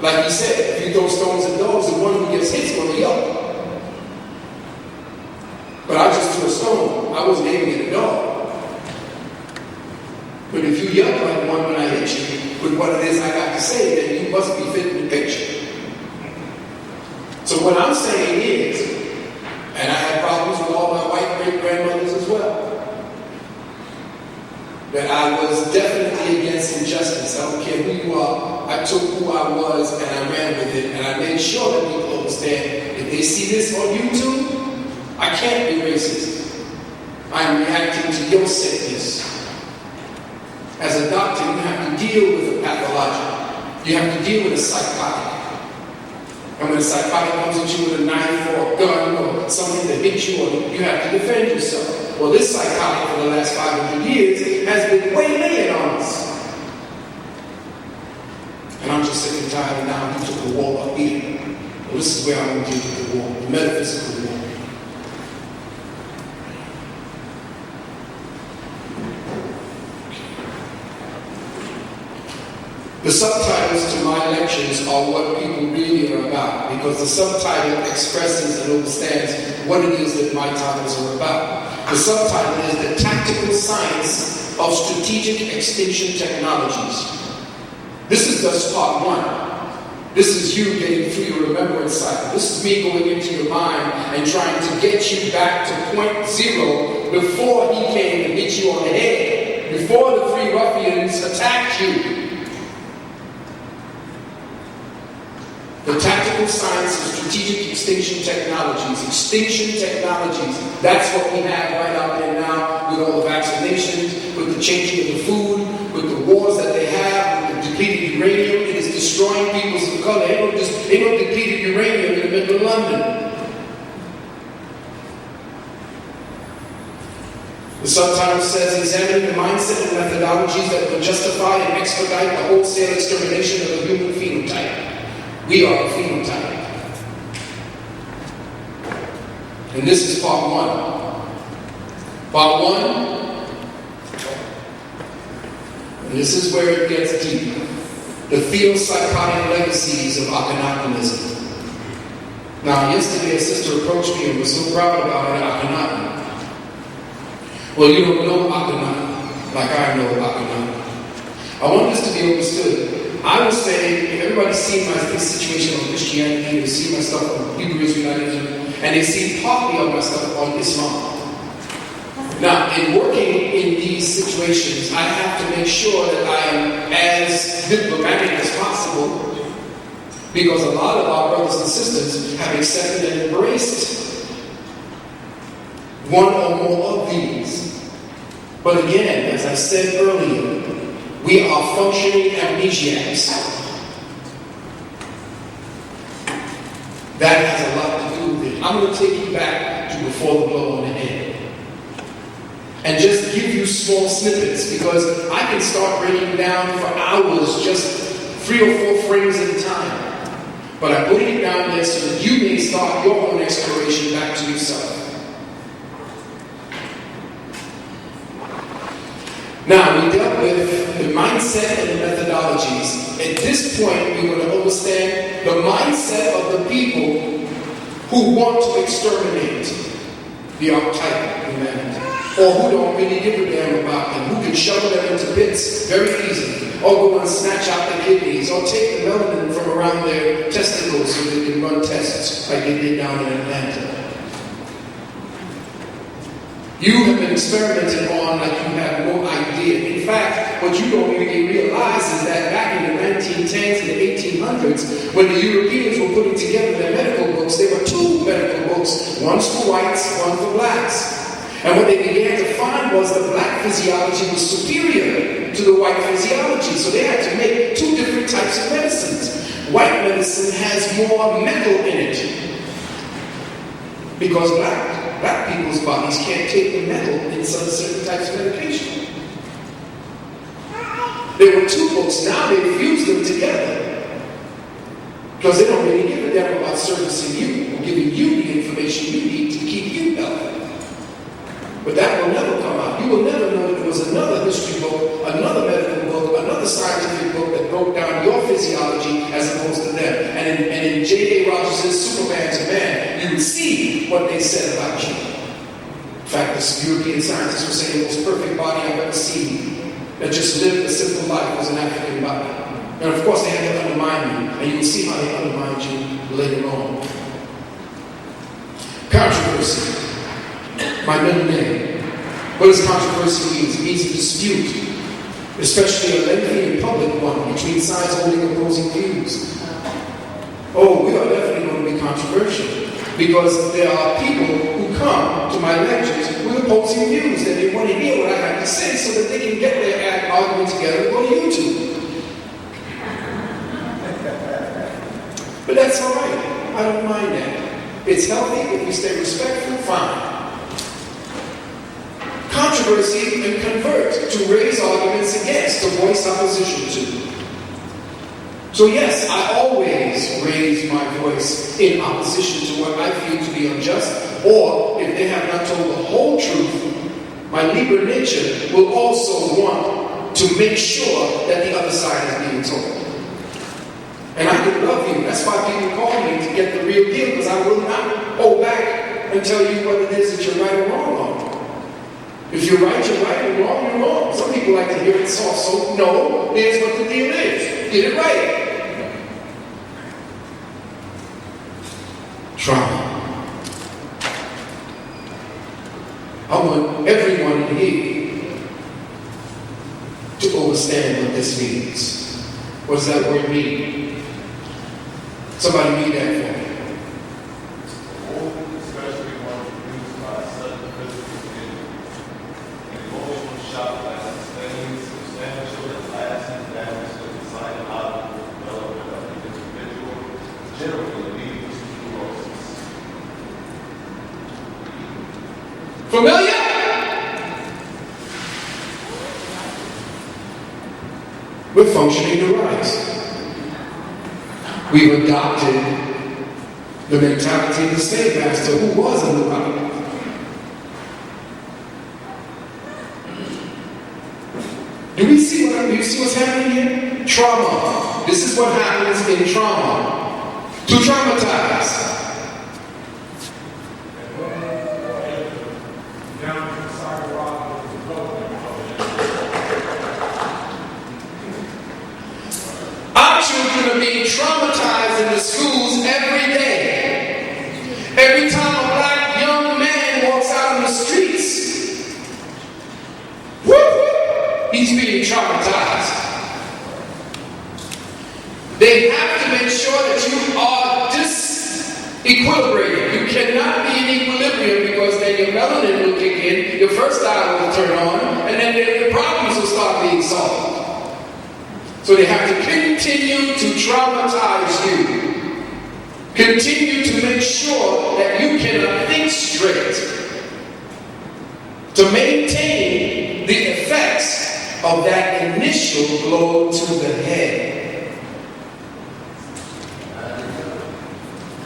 Like he said, if you throw stones at dogs, the one who gets hit is going to yelp. But I just threw a stone. I wasn't aiming at a dog. But if you yell like one when I hit you with what it is I got to say, then you must be fitting the picture. So what I'm saying is, and I had problems with all my white great-grandmothers as well, that I was definitely against injustice. I don't care who you are. I took who I was and I ran with it. And I made sure that people understand, if they see this on YouTube, I can't be racist. I'm reacting to your sickness. As a doctor, you have to deal with a pathologic. You have to deal with a psychotic. And when a psychotic comes at you with a knife or a gun or something that hits you, you have to defend yourself. Well, this psychotic for the last 500 years has been waylaying on us. And I'm just sick and tired of now he took the wall up here. Well, this is where I'm going to get to the wall, the metaphysical wall. The subtitles to my lectures are what people really are about, because the subtitle expresses and understands what it is that my titles are about. The subtitle is The Tactical Science of Strategic Extinction Technologies. This is just part one. This is you getting through your remembrance cycle. This is me going into your mind and trying to get you back to point zero before he came and hit you on the head, before the three ruffians attacked you. The tactical science of strategic extinction technologies. Extinction technologies. That's what we have right out there now with all the vaccinations, with the changing of the food, with the wars that they have, with the depleted uranium. It is destroying peoples of color. Ain't no depleted uranium in the middle of London. The subtitle says, examining the mindset and methodologies that will justify and expedite the wholesale extermination of the human phenotype. We are a phenotype. And this is part one. Part one, and this is where it gets deep. The theopsychotic legacies of Akhenatenism. Now, yesterday a sister approached me and was so proud about her Akhenaten. Well, you don't know Akhenaten like I know Akhenaten. I want this to be understood. I would say, if everybody's seen this situation on Christianity, they've seen my stuff on Hebrew Israelitism, and they've seen partly of my stuff on Islam. Now, in working in these situations, I have to make sure that I am as diplomatic as possible, because a lot of our brothers and sisters have accepted and embraced one or more of these. But again, as I said earlier, we are functioning amnesiacs. That has a lot to do with it. I'm going to take you back to before the blow on the head. And just give you small snippets, because I can start breaking down for hours, just 3 or 4 frames at a time. But I'm putting it down there so that you may start your own exploration back to yourself. Now, we dealt with the mindset and the methodologies. At this point, we're going to understand the mindset of the people who want to exterminate the archetype of humanity, or who don't really give a damn about them, who can shovel them into bits very easily, or go and snatch out their kidneys, or take the melanin from around their testicles so they can run tests like they did down in Atlanta. You have been experimented on like you have no idea. In fact, what you don't really realize is that back in the 1910s and the 1800s, when the Europeans were putting together their medical books, there were 2 medical books, one for whites, one for blacks. And what they began to find was the black physiology was superior to the white physiology. So they had to make 2 different types of medicines. White medicine has more metal in it, because black people's bodies can't take the metal in some certain types of medication. There were 2 books. Now they've fused them together, because they don't really give a damn about servicing you or giving you the information you need to keep you healthy. But that will never come out. You will never know that there was was another history book, another medical book, another scientific book that broke down your physiology as opposed to them. And in J.A. Rogers' Superman to Man, you would see what they said about you. In fact, this European scientist was saying the most perfect body I've ever seen that just lived a simple life was an African body. And of course, they had to undermine you, and you will see how they undermined you later on. Controversy. My middle name. What does controversy mean? It means a dispute, especially a lengthy and public one between sides holding opposing views. Oh, we are definitely going to be controversial because there are people who come to my lectures with opposing views and they want to hear what I have to say so that they can get their argument together and go to YouTube. But that's all right. I don't mind that. It's healthy if we stay respectful, fine. Controversy and convert, to raise arguments against, to voice opposition to. So yes, I always raise my voice in opposition to what I feel to be unjust, or if they have not told the whole truth, my Libra nature will also want to make sure that the other side is being told. And I could love you. That's why people call me to get the real deal, because I will not hold back and tell you what it is that you're right or wrong on. If you're right, you're right, and wrong, you're wrong. Some people like to hear it soft, so no, here's what the deal is. Get it right. Trauma. I want everyone in here to understand what this means. What does that word mean? Somebody read that for me. Especially when produced by sudden physical injury. An emotional shock that sustains substantial and lasting damage to the psychological development of the individual, generally leading to neurosis. Familiar? We're functioning to rise. We've adopted the mentality of the slave master who was in the right. Do you see what's happening here? Trauma. This is what happens in trauma. To traumatize. Our children are being traumatized in the schools every day. Every time a black young man walks out on the streets, he's being traumatized. They have to make sure that you are disequilibrated. You cannot be in equilibrium because then your melanin will kick in, your first eye will turn on, and then the problems will start being solved. So they have to continue to traumatize you. Continue to make sure that you cannot think straight. To maintain the effects of that initial blow to the head.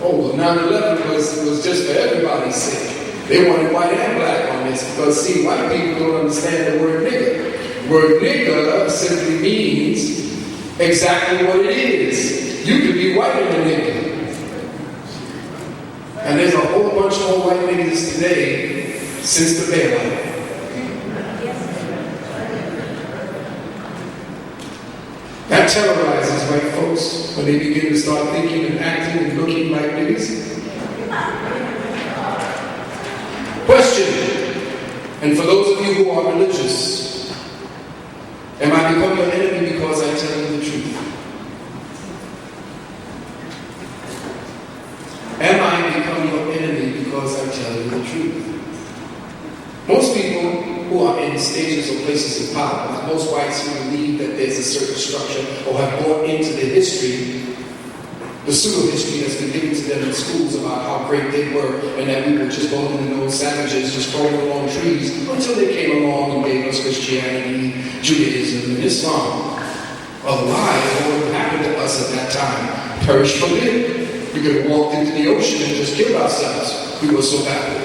Oh, well, 9/11 was just for everybody's sake. They wanted white and black on this because, see, white people don't understand the word nigger. The word nigger simply means exactly what it is. You could be whiter than a nigger. And there's a whole bunch more white niggas today since the bailout. That terrorizes white folks when they begin to start thinking and acting and looking like niggas. Question. And for those of you who are religious, am I become your enemy because I tell you the truth? Am I become your enemy because I tell you the truth? Most people who are in stages or places of power, most whites who believe that there's a certain structure or have brought into the history, the pseudo-history that's been given to them in schools about how great they were and that we were just golden and old savages just crawling along trees until they came along and gave us Christianity, Judaism, and Islam. Otherwise, what would happen to us at that time? Perish from it. We could have walked into the ocean and just killed ourselves. We were so backward.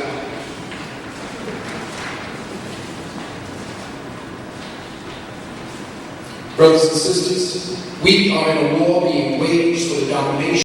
Brothers and sisters, we are in a war being waged for the domination